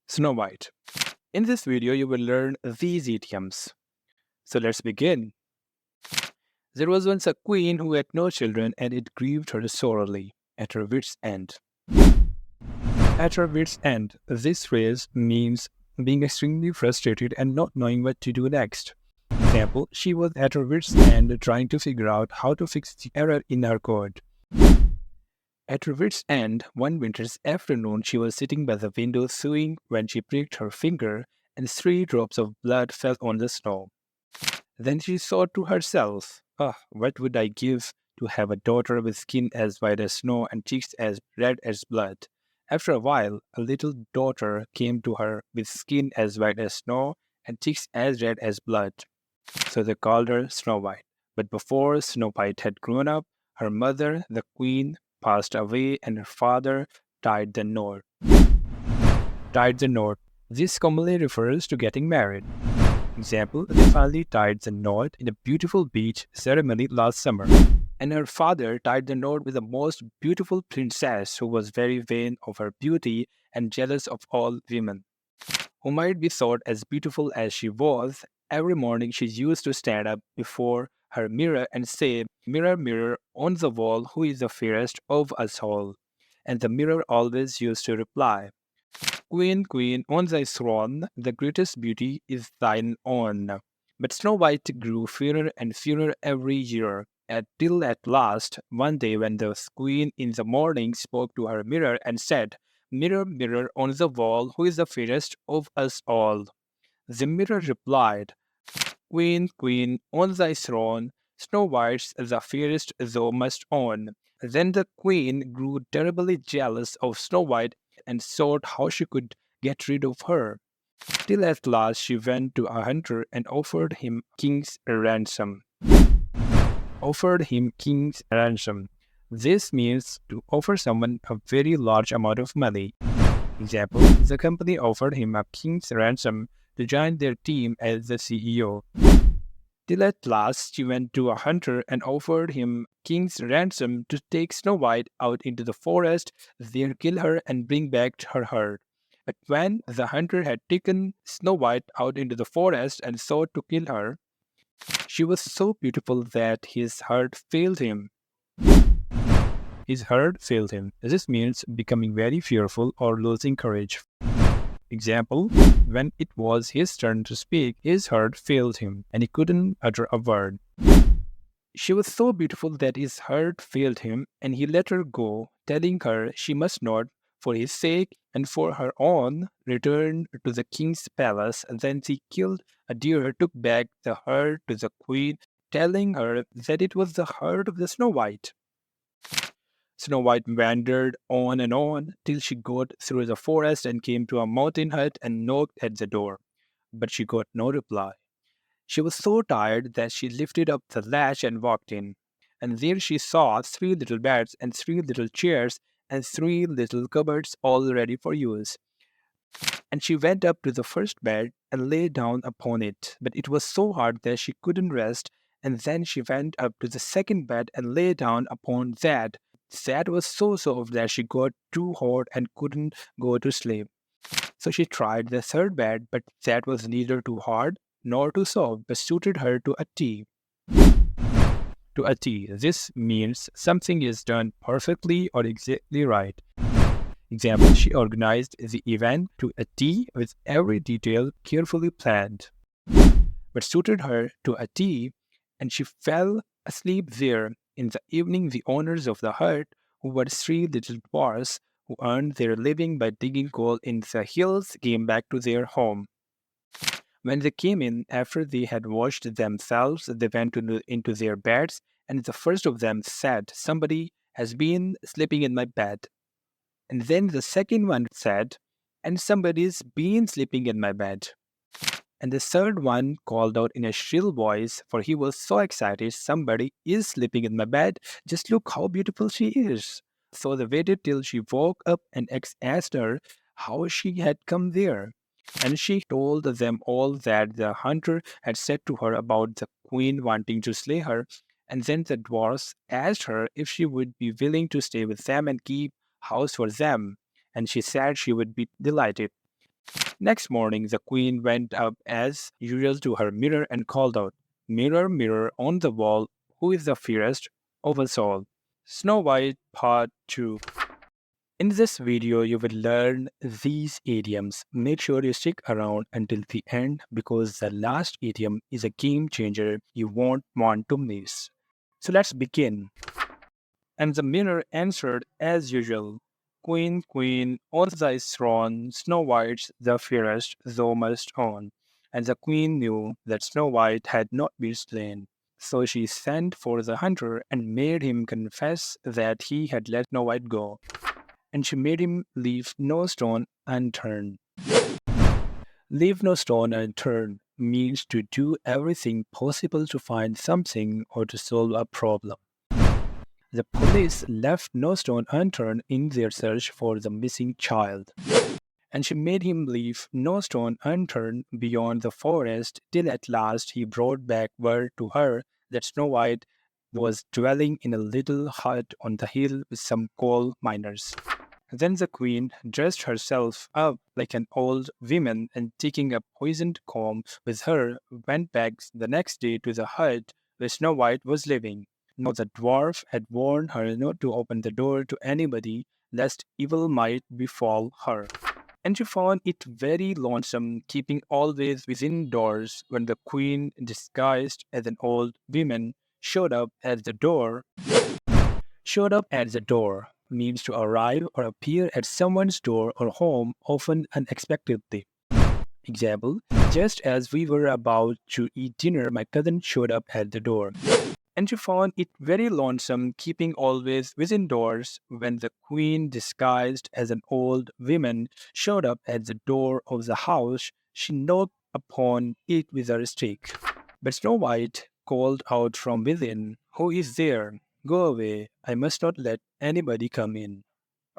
Snow White. In this video, you will learn these idioms. So let's begin. There was once a queen who had no children, and it grieved her sorely, at her wits' end. At her wits' end, this phrase means being extremely frustrated and not knowing what to do next. Example, she was at her wits' end trying to figure out how to fix the error in her code. At her wits' end, one winter's afternoon, she was sitting by the window sewing when she pricked her finger and 3 drops of blood fell on the snow. Then she thought to herself, what would I give to have a daughter with skin as white as snow and cheeks as red as blood? After a while, a little daughter came to her with skin as white as snow and cheeks as red as blood. So they called her Snow White. But before Snow White had grown up, her mother, the queen, passed away and her father tied the knot. Tied the knot. This commonly refers to getting married. Example, they finally tied the knot in a beautiful beach ceremony last summer. And her father tied the knot with a most beautiful princess who was very vain of her beauty and jealous of all women. Who might be thought as beautiful as she was, every morning she used to stand up before her mirror and say, "Mirror, mirror on the wall, who is the fairest of us all?" And the mirror always used to reply, "Queen, queen, on thy throne, the greatest beauty is thine own." But Snow White grew fairer and fairer every year, till at last, one day when the queen in the morning spoke to her mirror and said, "Mirror, mirror on the wall, who is the fairest of us all?" The mirror replied, "Queen, queen, on thy throne, Snow White's the fairest thou must own." Then the queen grew terribly jealous of Snow White and sought how she could get rid of her, till at last she went to a hunter and offered him king's ransom. This means to offer someone a very large amount of money. Example, the company offered him a king's ransom to join their team as the CEO. Till at last she went to a hunter and offered him king's ransom to take Snow White out into the forest, there kill her and bring back her herd. But when the hunter had taken Snow White out into the forest and sought to kill her, she was so beautiful that his heart failed him. This means becoming very fearful or losing courage. Example, when it was his turn to speak, his heart failed him, and he couldn't utter a word. She was so beautiful that his heart failed him, and he let her go, telling her she must not, for his sake and for her own, return to the king's palace. Then she killed a deer, took back the herd to the queen, telling her that it was the herd of the Snow White. Snow White wandered on till she got through the forest and came to a mountain hut and knocked at the door. But she got no reply. She was so tired that she lifted up the latch and walked in. And there she saw 3 little beds and 3 little chairs and 3 little cupboards all ready for use. And she went up to the first bed and lay down upon it. But it was so hard that she couldn't rest. And then she went up to the second bed and lay down upon that. That was so soft that she got too hot and couldn't go to sleep. So she tried the third bed, but that was neither too hard nor too soft, but suited her to a T. This means something is done perfectly or exactly right. Example, she organized the event to a T with every detail carefully planned. But suited her to a T, and she fell asleep there. In the evening, the owners of the hut, who were 3 little dwarfs who earned their living by digging coal in the hills, came back to their home. When they came in, after they had washed themselves, they went into their beds, and the first of them said, "Somebody has been sleeping in my bed." And then the second one said, "And somebody's been sleeping in my bed." And the third one called out in a shrill voice, for he was so excited, "Somebody is sleeping in my bed. Just look how beautiful she is." So they waited till she woke up and asked her how she had come there. And she told them all that the hunter had said to her about the queen wanting to slay her. And then the dwarfs asked her if she would be willing to stay with them and keep house for them. And she said she would be delighted. Next morning, the queen went up as usual to her mirror and called out, "Mirror, mirror on the wall, who is the fairest of us all?" Snow White Part 2. In this video, you will learn these idioms. Make sure you stick around until the end because the last idiom is a game changer you won't want to miss. So let's begin. And the mirror answered as usual, "Queen, queen, on thy throne, Snow White's the fairest, thou must own." And the queen knew that Snow White had not been slain. So she sent for the hunter and made him confess that he had let Snow White go. And she made him leave no stone unturned. Leave no stone unturned means to do everything possible to find something or to solve a problem. The police left no stone unturned in their search for the missing child, and she made him leave no stone unturned beyond the forest till at last he brought back word to her that Snow White was dwelling in a little hut on the hill with some coal miners. Then the queen dressed herself up like an old woman and taking a poisoned comb with her went back the next day to the hut where Snow White was living. Now the dwarf had warned her not to open the door to anybody, lest evil might befall her. And she found it very lonesome, keeping always within doors when the queen, disguised as an old woman, showed up at the door. Showed up at the door means to arrive or appear at someone's door or home, often unexpectedly. Example, just as we were about to eat dinner, my cousin showed up at the door. And she found it very lonesome, keeping always within doors, when the queen, disguised as an old woman, showed up at the door of the house. She knocked upon it with her stick. But Snow White called out from within, "Who is there? Go away, I must not let anybody come in."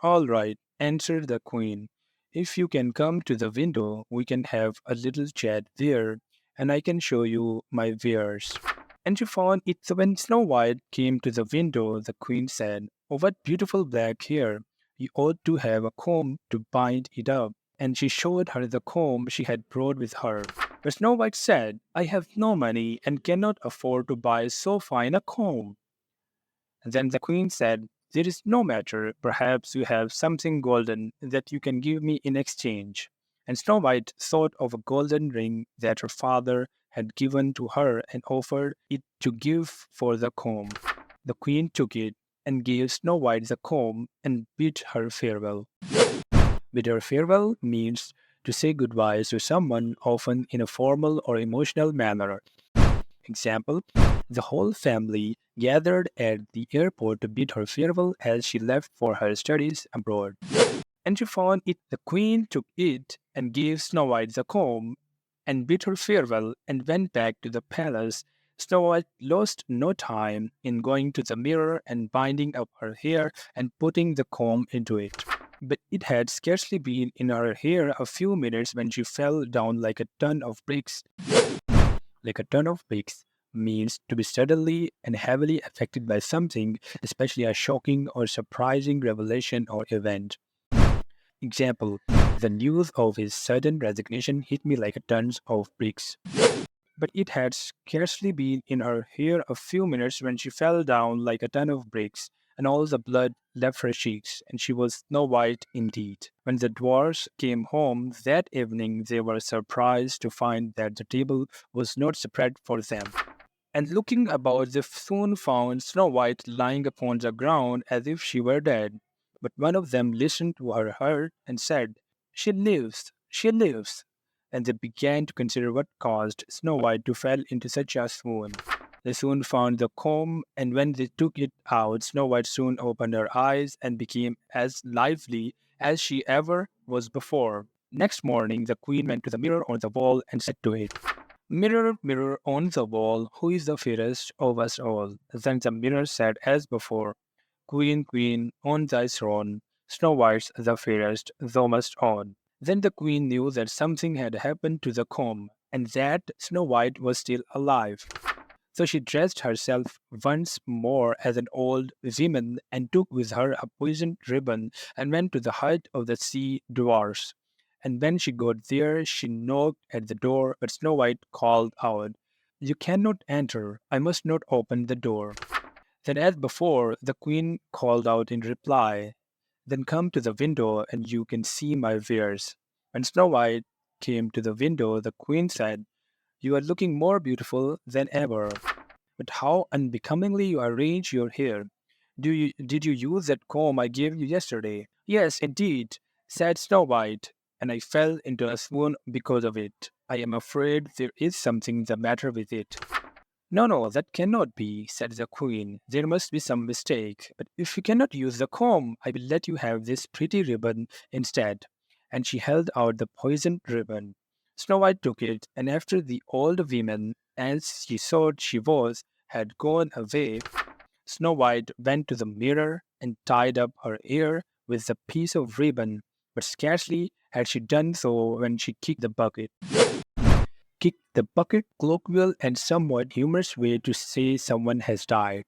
"All right," answered the queen. "If you can come to the window, we can have a little chat there, and I can show you my wares." And she found it. So when Snow White came to the window, the queen said, "Oh, what beautiful black hair! You ought to have a comb to bind it up." And she showed her the comb she had brought with her. But Snow White said, "I have no money and cannot afford to buy so fine a comb." And then the queen said, "There is no matter. Perhaps you have something golden that you can give me in exchange." And Snow White thought of a golden ring that her father had given to her and offered it to give for the comb. The queen took it and gave Snow White the comb and bid her farewell. Bid her farewell means to say goodbye to someone, often in a formal or emotional manner. Example, the whole family gathered at the airport to bid her farewell as she left for her studies abroad. And she found it. The queen took it and gave Snow White the comb and bid her farewell and went back to the palace. Snow White lost no time in going to the mirror and binding up her hair and putting the comb into it. But it had scarcely been in her hair a few minutes when she fell down like a ton of bricks. Like a ton of bricks means to be suddenly and heavily affected by something, especially a shocking or surprising revelation or event. Example, the news of his sudden resignation hit me like a tons of bricks. But it had scarcely been in her hair a few minutes when she fell down like a ton of bricks, and all the blood left her cheeks, and she was Snow White indeed. When the dwarfs came home that evening, they were surprised to find that the table was not spread for them. And looking about, they soon found Snow White lying upon the ground as if she were dead. But one of them listened to her heart and said, "She lives, she lives." And they began to consider what caused Snow White to fall into such a swoon. They soon found the comb, and when they took it out, Snow White soon opened her eyes and became as lively as she ever was before. Next morning, the queen went to the mirror on the wall and said to it, "Mirror, mirror on the wall, who is the fairest of us all?" Then the mirror said as before, "Queen, queen, on thy throne, Snow White's the fairest, thou must own." Then the queen knew that something had happened to the comb, and that Snow White was still alive. So she dressed herself once more as an old woman and took with her a poisoned ribbon and went to the hut of the sea dwarfs. And when she got there, she knocked at the door, but Snow White called out, "You cannot enter. I must not open the door." Then, as before, the queen called out in reply, "Then come to the window, and you can see my wares." When Snow White came to the window, the queen said, "You are looking more beautiful than ever. But how unbecomingly you arrange your hair. Did you use that comb I gave you yesterday?" "Yes, indeed," said Snow White, "and I fell into a swoon because of it. I am afraid there is something the matter with it." "No, no, that cannot be," said the queen. "There must be some mistake. But if you cannot use the comb, I will let you have this pretty ribbon instead." And she held out the poisoned ribbon. Snow White took it, and after the old woman, as she thought she was, had gone away, Snow White went to the mirror and tied up her hair with the piece of ribbon. But scarcely had she done so when she kicked the bucket. Kick the bucket, colloquial and somewhat humorous way to say someone has died.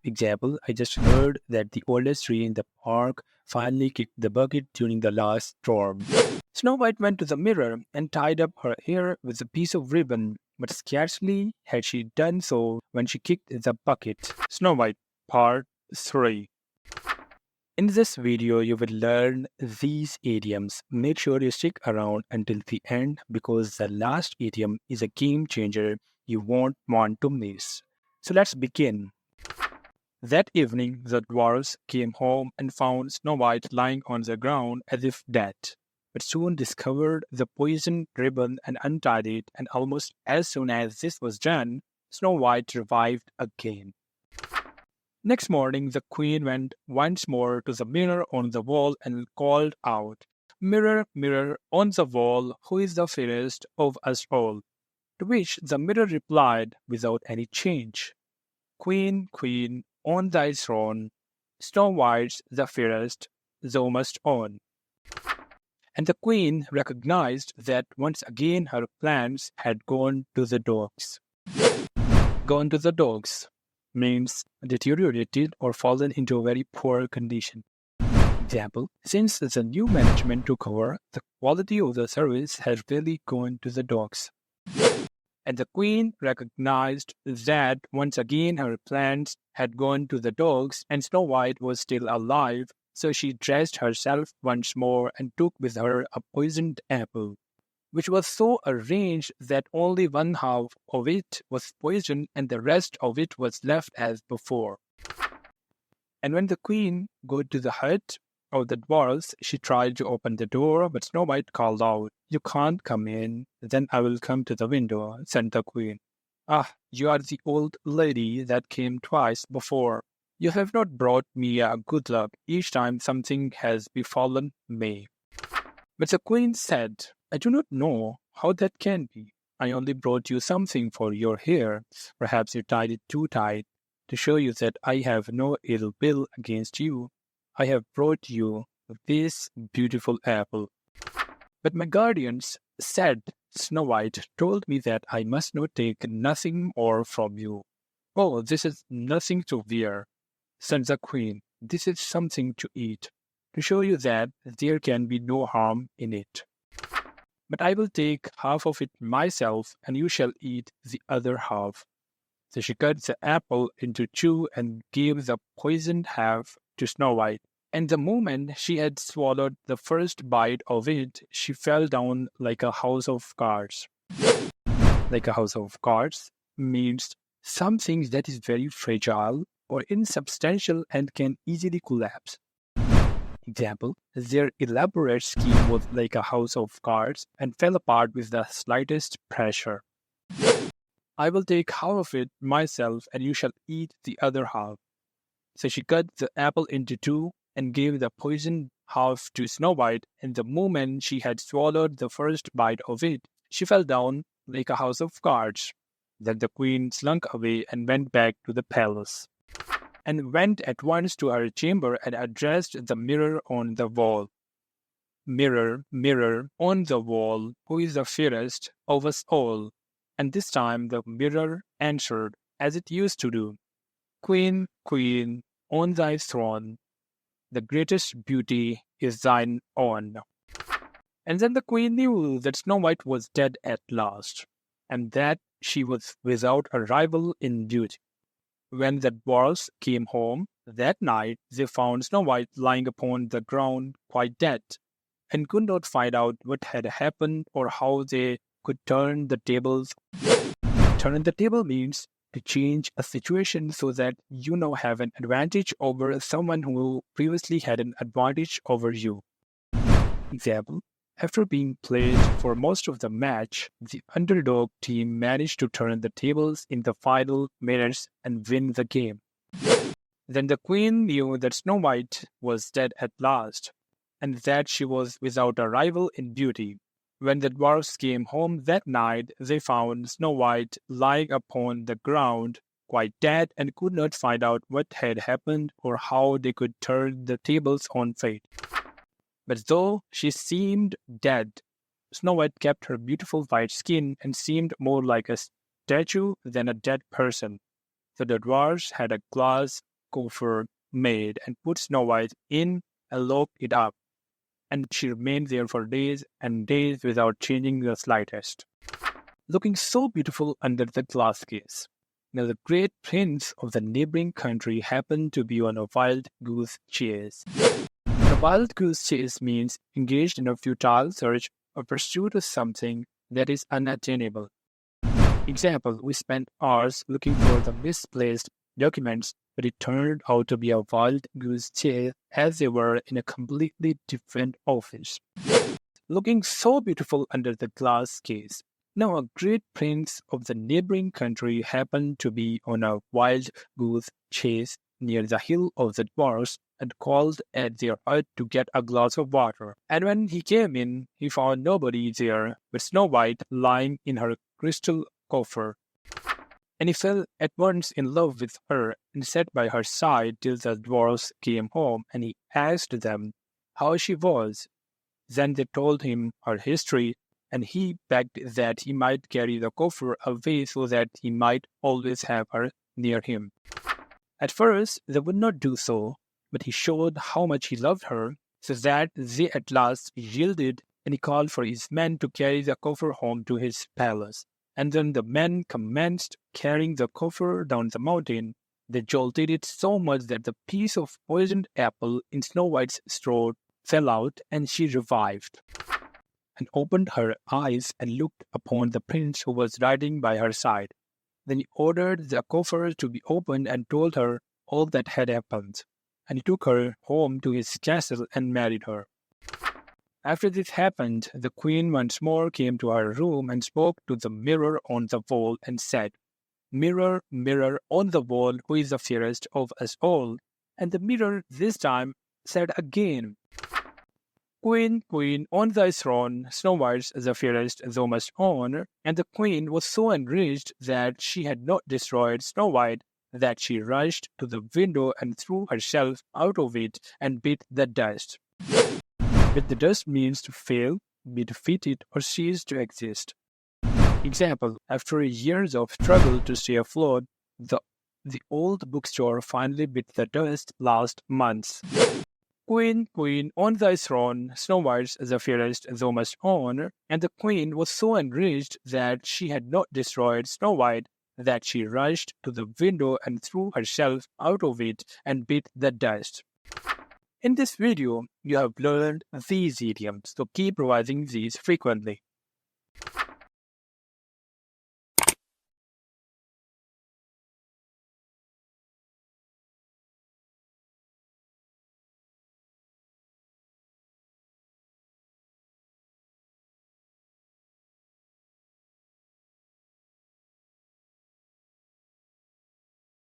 Example, I just heard that the oldest tree in the park finally kicked the bucket during the last storm. Snow White went to the mirror and tied up her hair with a piece of ribbon, but scarcely had she done so when she kicked the bucket. Snow White, Part 3. In this video, you will learn these idioms. Make sure you stick around until the end because the last idiom is a game changer you won't want to miss. So let's begin. That evening, the dwarfs came home and found Snow White lying on the ground as if dead, but soon discovered the poisoned ribbon and untied it, and almost as soon as this was done, Snow White revived again. Next morning, the queen went once more to the mirror on the wall and called out, "Mirror, mirror on the wall, who is the fairest of us all?" To which the mirror replied without any change, "Queen, queen, on thy throne, Snow White's the fairest, thou must own." And the queen recognized that once again her plans had gone to the dogs. Gone to the dogs means deteriorated or fallen into a very poor condition. Example, since the new management took over, the quality of the service has really gone to the dogs. And the queen recognized that once again her plans had gone to the dogs and Snow White was still alive, so she dressed herself once more and took with her a poisoned apple, which was so arranged that only one half of it was poisoned and the rest of it was left as before. And when the queen got to the hut of the dwarfs, she tried to open the door, but Snow White called out, "You can't come in." "Then I will come to the window," said the queen. "Ah, you are the old lady that came twice before. You have not brought me a good luck. Each time something has befallen me." But the queen said, "I do not know how that can be. I only brought you something for your hair. Perhaps you tied it too tight. To show you that I have no ill will against you, I have brought you this beautiful apple." "But my guardians," said Snow White, "told me that I must not take nothing more from you." "Oh, this is nothing to wear," said the queen. "This is something to eat, to show you that there can be no harm in it. But I will take half of it myself, and you shall eat the other half." So she cut the apple into two and gave the poisoned half to Snow White. And the moment she had swallowed the first bite of it, she fell down like a house of cards. Like a house of cards means something that is very fragile or insubstantial and can easily collapse. Example, their elaborate scheme was like a house of cards and fell apart with the slightest pressure. "I will take half of it myself, and you shall eat the other half." So she cut the apple into two and gave the poisoned half to Snow White, and the moment she had swallowed the first bite of it, she fell down like a house of cards. Then the queen slunk away and went back to the palace, and went at once to her chamber and addressed the mirror on the wall. "Mirror, mirror on the wall, who is the fairest of us all?" And this time the mirror answered, as it used to do, "Queen, queen, on thy throne, the greatest beauty is thine own." And then the queen knew that Snow White was dead at last, and that she was without a rival in beauty. When the dwarfs came home that night, they found Snow White lying upon the ground quite dead, and could not find out what had happened or how they could turn the tables. Turn the table means to change a situation so that you now have an advantage over someone who previously had an advantage over you. Example, after being played for most of the match, the underdog team managed to turn the tables in the final minutes and win the game. Then the queen knew that Snow White was dead at last, and that she was without a rival in beauty. When the dwarfs came home that night, they found Snow White lying upon the ground, quite dead, and could not find out what had happened or how they could turn the tables on fate. But though she seemed dead, Snow White kept her beautiful white skin and seemed more like a statue than a dead person. So the dwarfs had a glass coffer made and put Snow White in and locked it up, and she remained there for days and days without changing the slightest, looking so beautiful under the glass case. Now the great prince of the neighboring country happened to be on a wild goose chase. A wild goose chase means engaged in a futile search or pursuit of something that is unattainable. Example, we spent hours looking for the misplaced documents, but it turned out to be a wild goose chase as they were in a completely different office, looking so beautiful under the glass case. Now a great prince of the neighboring country happened to be on a wild goose chase near the hill of the dwarfs and called at their hut to get a glass of water. And when he came in, he found nobody there but Snow White lying in her crystal coffer. And he fell at once in love with her and sat by her side till the dwarfs came home, and he asked them how she was. Then they told him her history, and he begged that he might carry the coffer away so that he might always have her near him. At first they would not do so, but he showed how much he loved her, so that they at last yielded, and he called for his men to carry the coffer home to his palace. And then the men commenced carrying the coffer down the mountain. They jolted it so much that the piece of poisoned apple in Snow White's throat fell out, and she revived, and opened her eyes and looked upon the prince who was riding by her side. Then he ordered the coffer to be opened and told her all that had happened. And he took her home to his castle and married her. After this happened, the queen once more came to her room and spoke to the mirror on the wall and said, "Mirror, mirror on the wall, who is the fairest of us all?" And the mirror this time said again, "Queen, queen, on thy throne, Snow White's the fairest thou must own." And the queen was so enraged that she had not destroyed Snow White that she rushed to the window and threw herself out of it and beat the dust. But the dust means to fail, be defeated, or cease to exist. Example, after years of struggle to stay afloat, the old bookstore finally bit the dust last month. "Queen, queen, on thy throne, Snow White's the fairest thou must own." And the queen was so enraged that she had not destroyed Snow White that she rushed to the window and threw herself out of it and beat the dust. In this video, you have learned these idioms, so keep revising these frequently.